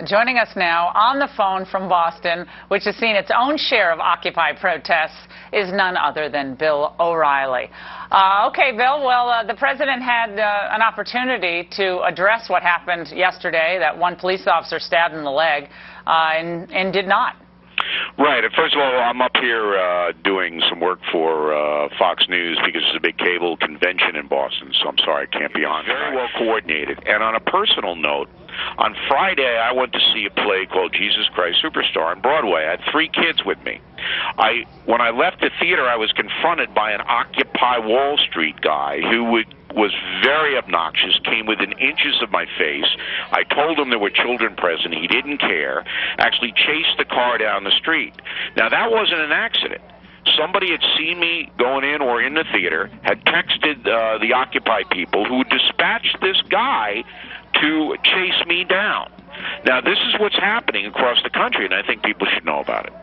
Joining us now on the phone from Boston, which has seen its own share of Occupy protests, is none other than Bill O'Reilly. Okay, Bill, well, the president had an opportunity to address what happened yesterday, that one police officer stabbed in the leg, and did not. Right. First of all, I'm up here doing some work for Fox News because it's a big cable convention in Boston, so I'm sorry I can't be on. Very well coordinated. And on a personal note, on Friday I went to see a play called Jesus Christ Superstar on Broadway. I had 3 kids with me. When I left the theater, I was confronted by an Occupy Wall Street guy who was very obnoxious, came within inches of my face. I told him there were children present. He didn't care. Actually chased the car down the street. Now, that wasn't an accident. Somebody had seen me going in or in the theater, had texted the Occupy people who dispatched this guy to chase me down. Now, this is what's happening across the country, and I think people should know about it.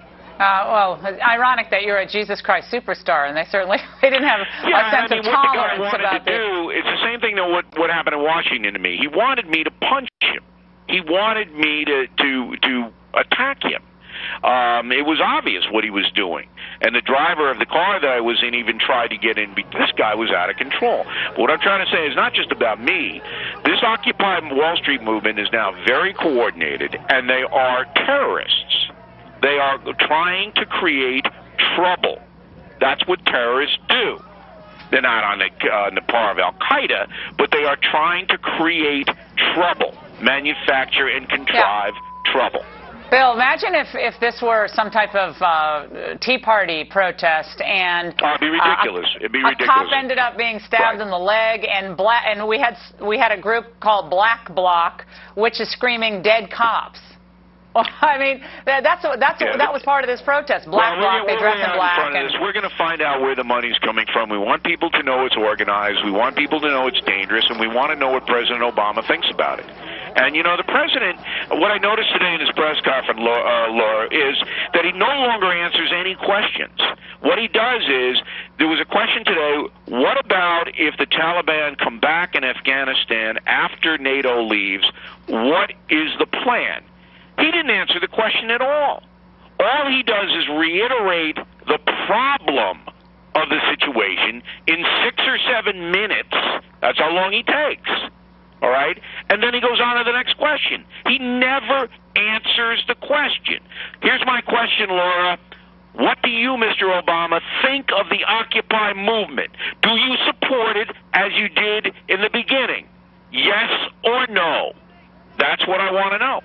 Well, ironic that you're a Jesus Christ Superstar, and they didn't have a sense of tolerance about this. It's the same thing that what happened in Washington to me. He wanted me to punch him. He wanted me to attack him. It was obvious what he was doing. And the driver of the car that I was in even tried to get in. This guy was out of control. But what I'm trying to say is not just about me. This Occupy Wall Street movement is now very coordinated, and they are terrorists. They are trying to create trouble. That's what terrorists do. They're not on the par of Al-Qaeda, but they are trying to create trouble, manufacture and contrive trouble. Bill, imagine if this were some type of Tea Party protest and it'd be ridiculous. It'd be ridiculous. A cop ended up being stabbed in the leg, and we had a group called Black Bloc, which is screaming "dead cops." Well, I mean, that was part of this protest. Black Bloc, they dress in black. We're going to find out where the money's coming from. We want people to know it's organized. We want people to know it's dangerous, and we want to know what President Obama thinks about it. And, you know, the president, what I noticed today in his press conference, Laura, is that he no longer answers any questions. What he does is, there was a question today, what about if the Taliban come back in Afghanistan after NATO leaves? What is the plan? He didn't answer the question at all. All he does is reiterate the problem of the situation in 6 or 7 minutes. That's how long he takes. All right? And then he goes on to the next question. He never answers the question. Here's my question, Laura. What do you, Mr. Obama, think of the Occupy movement? Do you support it as you did in the beginning? Yes or no? That's what I want to know.